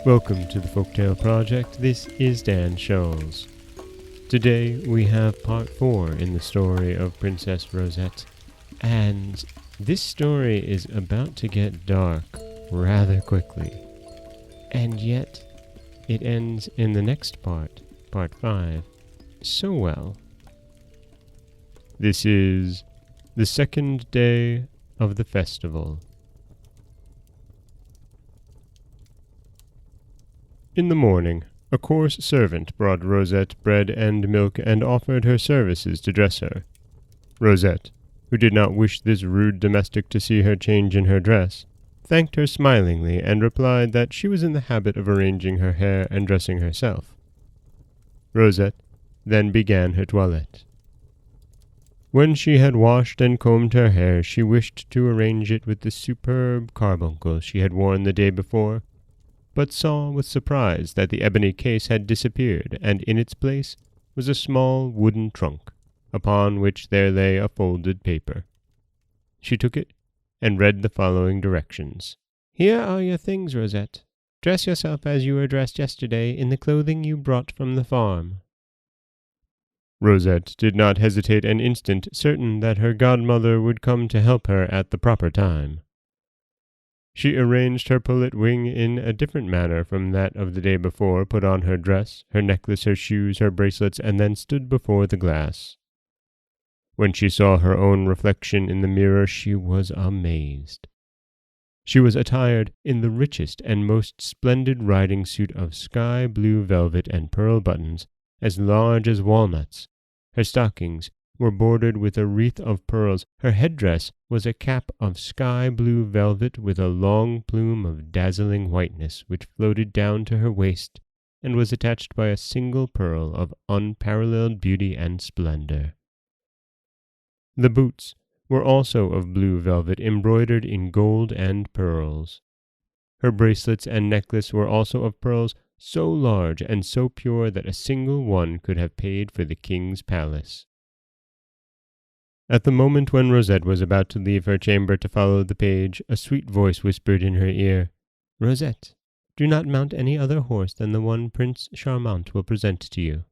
Welcome to the Folktale Project. This is Dan Scholes. Today we have part 4 in the story of Princess Rosette, and this story is about to get dark rather quickly. And yet, it ends in the next part, part 5, so well. This is the second day of the festival. In the morning, a coarse servant brought Rosette bread and milk and offered her services to dress her. Rosette, who did not wish this rude domestic to see her change in her dress, thanked her smilingly and replied that she was in the habit of arranging her hair and dressing herself. Rosette then began her toilette. When she had washed and combed her hair, she wished to arrange it with the superb carbuncle she had worn the day before, but saw with surprise that the ebony case had disappeared, and in its place was a small wooden trunk, upon which there lay a folded paper. She took it, and read the following directions. "Here are your things, Rosette. Dress yourself as you were dressed yesterday in the clothing you brought from the farm." Rosette did not hesitate an instant, certain that her godmother would come to help her at the proper time. She arranged her pullet wing in a different manner from that of the day before, put on her dress, her necklace, her shoes, her bracelets, and then stood before the glass. When she saw her own reflection in the mirror, she was amazed. She was attired in the richest and most splendid riding suit of sky blue velvet and pearl buttons, as large as walnuts. Her stockings were bordered with a wreath of pearls. Her headdress was a cap of sky blue velvet with a long plume of dazzling whiteness which floated down to her waist and was attached by a single pearl of unparalleled beauty and splendor. The boots were also of blue velvet embroidered in gold and pearls. Her bracelets and necklace were also of pearls so large and so pure that a single one could have paid for the king's palace. At the moment when Rosette was about to leave her chamber to follow the page, a sweet voice whispered in her ear, "Rosette, do not mount any other horse than the one Prince Charmant will present to you."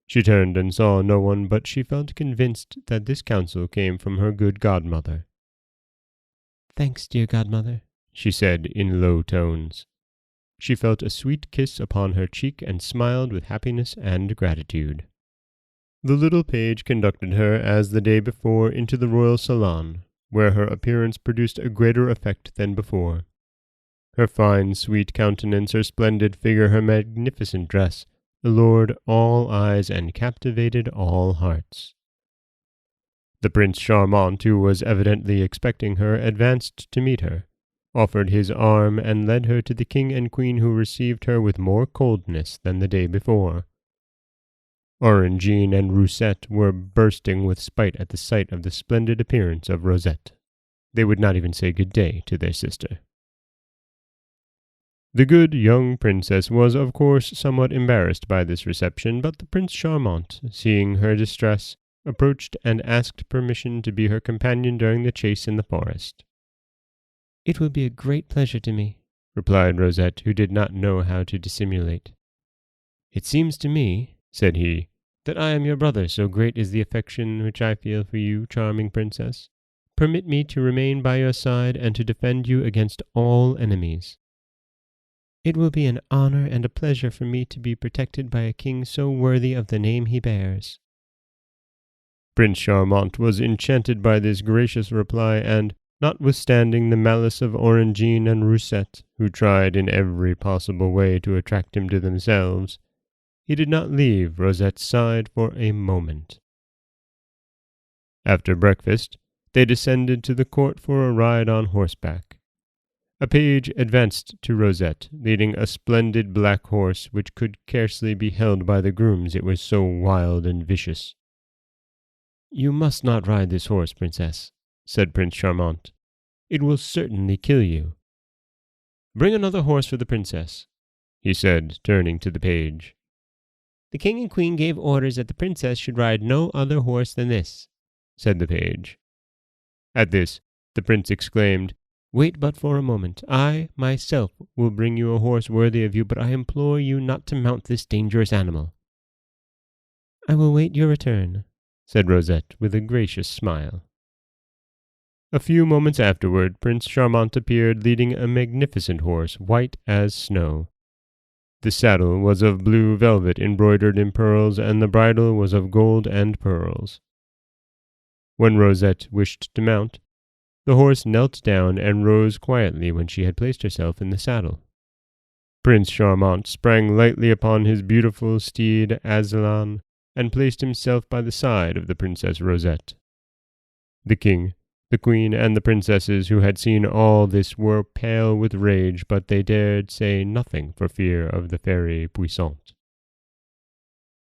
She turned and saw no one, but she felt convinced that this counsel came from her good godmother. "Thanks, dear godmother," she said in low tones. She felt a sweet kiss upon her cheek and smiled with happiness and gratitude. The little page conducted her, as the day before, into the royal salon, where her appearance produced a greater effect than before. Her fine, sweet countenance, her splendid figure, her magnificent dress, allured all eyes and captivated all hearts. The Prince Charmant, who was evidently expecting her, advanced to meet her, offered his arm, and led her to the king and queen, who received her with more coldness than the day before. Orangine and Rosette were bursting with spite at the sight of the splendid appearance of Rosette. They would not even say good day to their sister. The good young princess was, of course, somewhat embarrassed by this reception, but the Prince Charmant, seeing her distress, approached and asked permission to be her companion during the chase in the forest. "It will be a great pleasure to me," replied Rosette, who did not know how to dissimulate. "It seems to me," said he, "that I am your brother, so great is the affection which I feel for you, charming princess. Permit me to remain by your side and to defend you against all enemies." "It will be an honor and a pleasure for me to be protected by a king so worthy of the name he bears." Prince Charmant was enchanted by this gracious reply, and, notwithstanding the malice of Orangine and Rosette, who tried in every possible way to attract him to themselves, he did not leave Rosette's side for a moment. After breakfast, they descended to the court for a ride on horseback. A page advanced to Rosette, leading a splendid black horse which could scarcely be held by the grooms, it was so wild and vicious. "You must not ride this horse, princess," said Prince Charmant. "It will certainly kill you." "Bring another horse for the princess," he said, turning to the page. "The king and queen gave orders that the princess should ride no other horse than this," said the page. At this, the prince exclaimed, "Wait but for a moment. I, myself, will bring you a horse worthy of you, but I implore you not to mount this dangerous animal." "I will wait your return," said Rosette with a gracious smile. A few moments afterward, Prince Charmant appeared leading a magnificent horse, white as snow. The saddle was of blue velvet embroidered in pearls, and the bridle was of gold and pearls. When Rosette wished to mount, the horse knelt down and rose quietly when she had placed herself in the saddle. Prince Charmant sprang lightly upon his beautiful steed Aslan, and placed himself by the side of the Princess Rosette. The king, the queen, and the princesses who had seen all this were pale with rage, but they dared say nothing for fear of the fairy Puissante.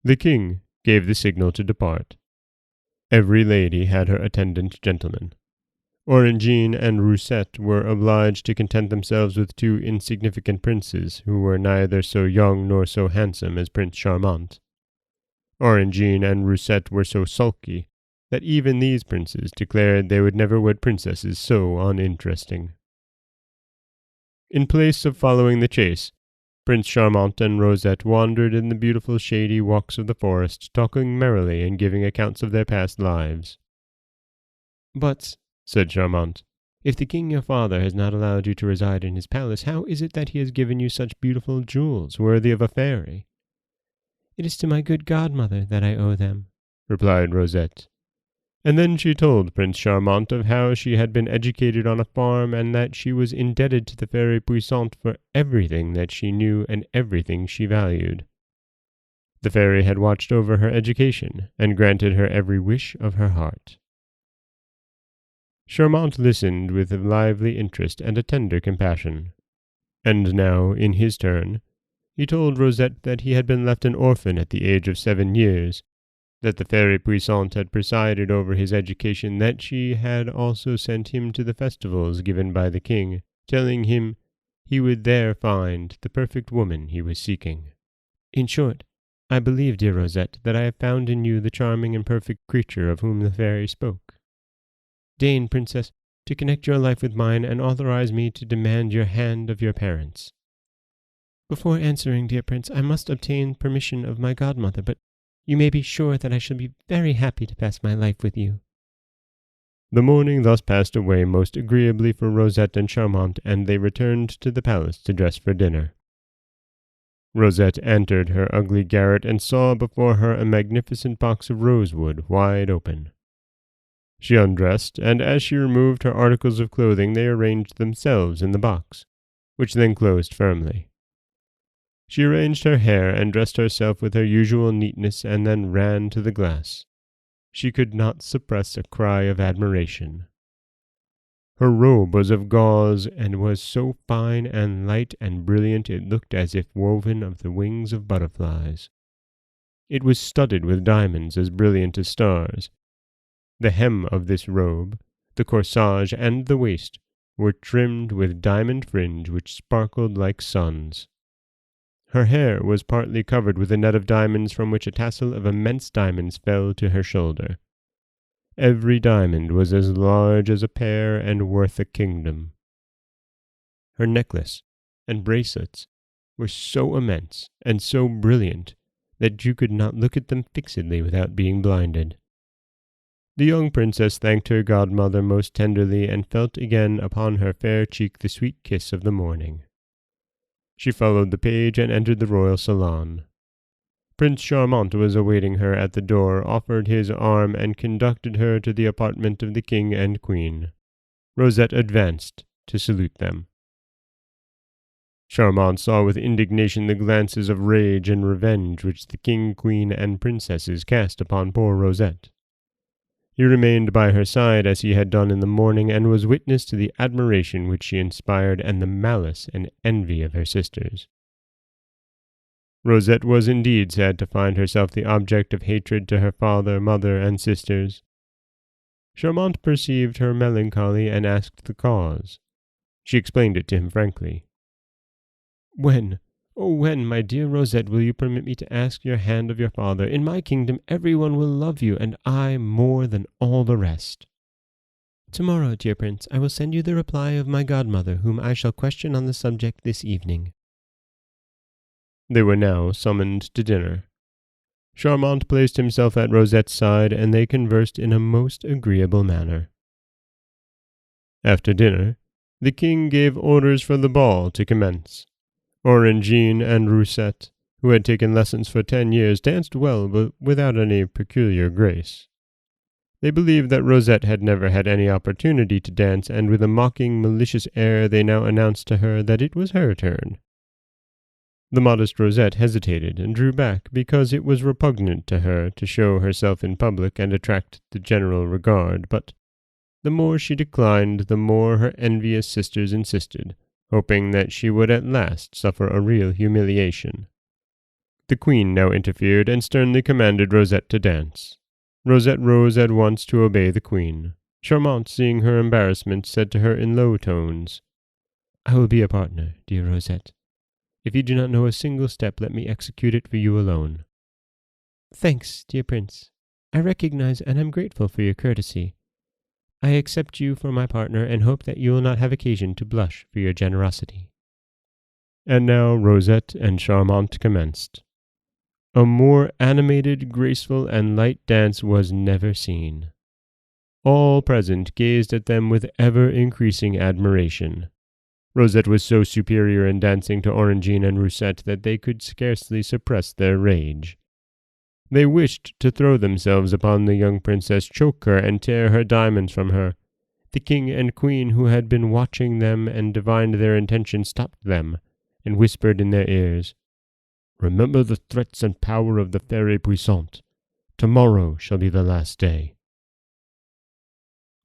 The king gave the signal to depart. Every lady had her attendant gentleman. Orangine and Rosette were obliged to content themselves with two insignificant princes, who were neither so young nor so handsome as Prince Charmant. Orangine and Rosette were so sulky that even these princes declared they would never wed princesses so uninteresting. In place of following the chase, Prince Charmant and Rosette wandered in the beautiful shady walks of the forest, talking merrily and giving accounts of their past lives. "But," said Charmant, "if the king your father has not allowed you to reside in his palace, how is it that he has given you such beautiful jewels, worthy of a fairy?" "It is to my good godmother that I owe them," replied Rosette. And then she told Prince Charmant of how she had been educated on a farm, and that she was indebted to the fairy Puissante for everything that she knew and everything she valued. The fairy had watched over her education, and granted her every wish of her heart. Charmant listened with a lively interest and a tender compassion. And now, in his turn, he told Rosette that he had been left an orphan at the age of 7 years, that the fairy Puissante had presided over his education, that she had also sent him to the festivals given by the king, telling him he would there find the perfect woman he was seeking. "In short, I believe, dear Rosette, that I have found in you the charming and perfect creature of whom the fairy spoke. Deign, princess, to connect your life with mine, and authorize me to demand your hand of your parents." "Before answering, dear prince, I must obtain permission of my godmother, but you may be sure that I shall be very happy to pass my life with you." The morning thus passed away most agreeably for Rosette and Charmant, and they returned to the palace to dress for dinner. Rosette entered her ugly garret and saw before her a magnificent box of rosewood wide open. She undressed, and as she removed her articles of clothing they arranged themselves in the box, which then closed firmly. She arranged her hair and dressed herself with her usual neatness, and then ran to the glass. She could not suppress a cry of admiration. Her robe was of gauze, and was so fine and light and brilliant it looked as if woven of the wings of butterflies. It was studded with diamonds as brilliant as stars. The hem of this robe, the corsage, and the waist were trimmed with diamond fringe which sparkled like suns. Her hair was partly covered with a net of diamonds, from which a tassel of immense diamonds fell to her shoulder. Every diamond was as large as a pear and worth a kingdom. Her necklace and bracelets were so immense and so brilliant that you could not look at them fixedly without being blinded. The young princess thanked her godmother most tenderly, and felt again upon her fair cheek the sweet kiss of the morning. She followed the page and entered the royal salon. Prince Charmant was awaiting her at the door, offered his arm, and conducted her to the apartment of the king and queen. Rosette advanced to salute them. Charmant saw with indignation the glances of rage and revenge which the king, queen, and princesses cast upon poor Rosette. He remained by her side as he had done in the morning, and was witness to the admiration which she inspired and the malice and envy of her sisters. Rosette was indeed sad to find herself the object of hatred to her father, mother, and sisters. Charmant perceived her melancholy and asked the cause. She explained it to him frankly. "When, Oh, when, my dear Rosette, will you permit me to ask your hand of your father? In my kingdom everyone will love you, and I more than all the rest." "Tomorrow, dear prince, I will send you the reply of my godmother, whom I shall question on the subject this evening." They were now summoned to dinner. Charmant placed himself at Rosette's side, and they conversed in a most agreeable manner. After dinner, the king gave orders for the ball to commence. Orangine and Rosette, who had taken lessons for 10 years, danced well, but without any peculiar grace. They believed that Rosette had never had any opportunity to dance, and with a mocking, malicious air they now announced to her that it was her turn. The modest Rosette hesitated and drew back, because it was repugnant to her to show herself in public and attract the general regard, but the more she declined, the more her envious sisters insisted, hoping that she would at last suffer a real humiliation. The queen now interfered and sternly commanded Rosette to dance. Rosette rose at once to obey the queen. Charmant, seeing her embarrassment, said to her in low tones, "I will be a partner, dear Rosette. If you do not know a single step, let me execute it for you alone." "Thanks, dear prince. I recognize and am grateful for your courtesy. I accept you for my partner and hope that you will not have occasion to blush for your generosity." And now Rosette and Charmant commenced. A more animated, graceful, and light dance was never seen. All present gazed at them with ever-increasing admiration. Rosette was so superior in dancing to Orangine and Rosette that they could scarcely suppress their rage. They wished to throw themselves upon the young princess, choke her, and tear her diamonds from her. The king and queen, who had been watching them and divined their intention, stopped them, and whispered in their ears, "Remember the threats and power of the Fairy Puissante. Tomorrow shall be the last day."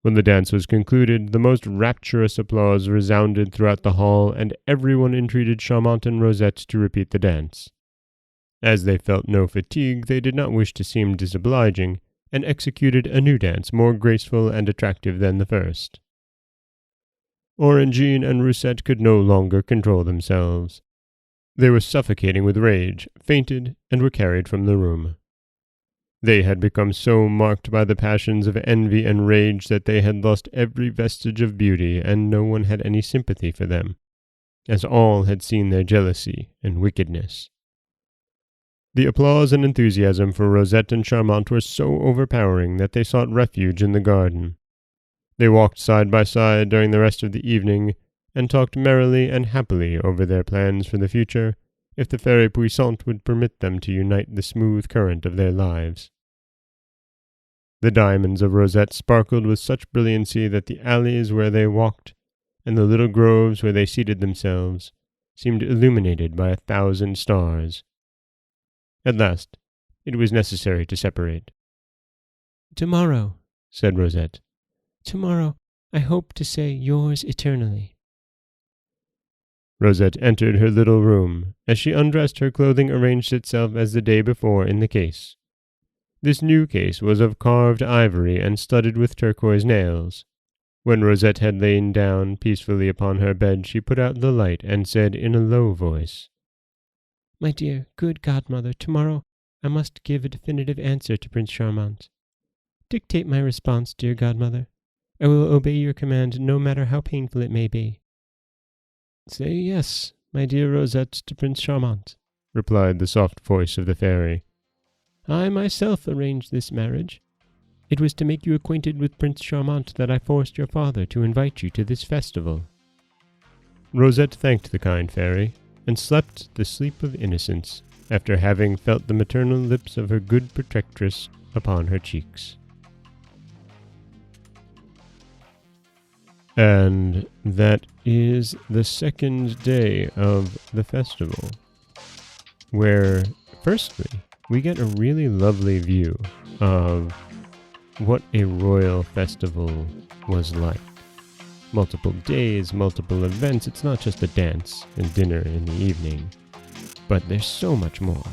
When the dance was concluded, the most rapturous applause resounded throughout the hall, and everyone entreated Charmant and Rosette to repeat the dance. As they felt no fatigue, they did not wish to seem disobliging, and executed a new dance more graceful and attractive than the first. Orangine and Rosette could no longer control themselves. They were suffocating with rage, fainted, and were carried from the room. They had become so marked by the passions of envy and rage that they had lost every vestige of beauty, and no one had any sympathy for them, as all had seen their jealousy and wickedness. The applause and enthusiasm for Rosette and Charmant were so overpowering that they sought refuge in the garden. They walked side by side during the rest of the evening, and talked merrily and happily over their plans for the future, if the Fairy Puissante would permit them to unite the smooth current of their lives. The diamonds of Rosette sparkled with such brilliancy that the alleys where they walked, and the little groves where they seated themselves, seemed illuminated by 1,000 stars. At last, it was necessary to separate. "Tomorrow," said Rosette, "tomorrow I hope to say yours eternally." Rosette entered her little room. As she undressed, her clothing arranged itself as the day before in the case. This new case was of carved ivory and studded with turquoise nails. When Rosette had lain down peacefully upon her bed, she put out the light and said in a low voice, "My dear, good godmother, tomorrow I must give a definitive answer to Prince Charmant. Dictate my response, dear godmother. I will obey your command, no matter how painful it may be." "Say yes, my dear Rosette, to Prince Charmant," replied the soft voice of the fairy. "I myself arranged this marriage. It was to make you acquainted with Prince Charmant that I forced your father to invite you to this festival." Rosette thanked the kind fairy, and slept the sleep of innocence, after having felt the maternal lips of her good protectress upon her cheeks. And that is the second day of the festival, where, firstly, we get a really lovely view of what a royal festival was like. Multiple days, multiple events. It's not just a dance and dinner in the evening, but there's so much more.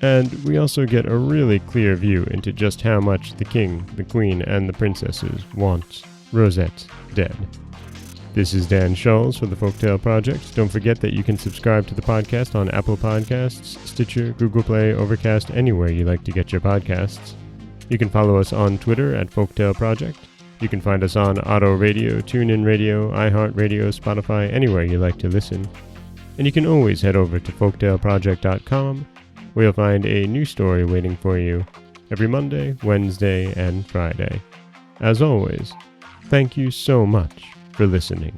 And we also get a really clear view into just how much the king, the queen, and the princesses want Rosette dead. This is Dan Schulz for the Folktale Project. Don't forget that you can subscribe to the podcast on Apple Podcasts, Stitcher, Google Play, Overcast, anywhere you like to get your podcasts. You can follow us on Twitter at Folktale Project. You can find us on Auto Radio, TuneIn Radio, iHeartRadio, Spotify, anywhere you like to listen. And you can always head over to folktaleproject.com, where you'll find a new story waiting for you every Monday, Wednesday, and Friday. As always, thank you so much for listening.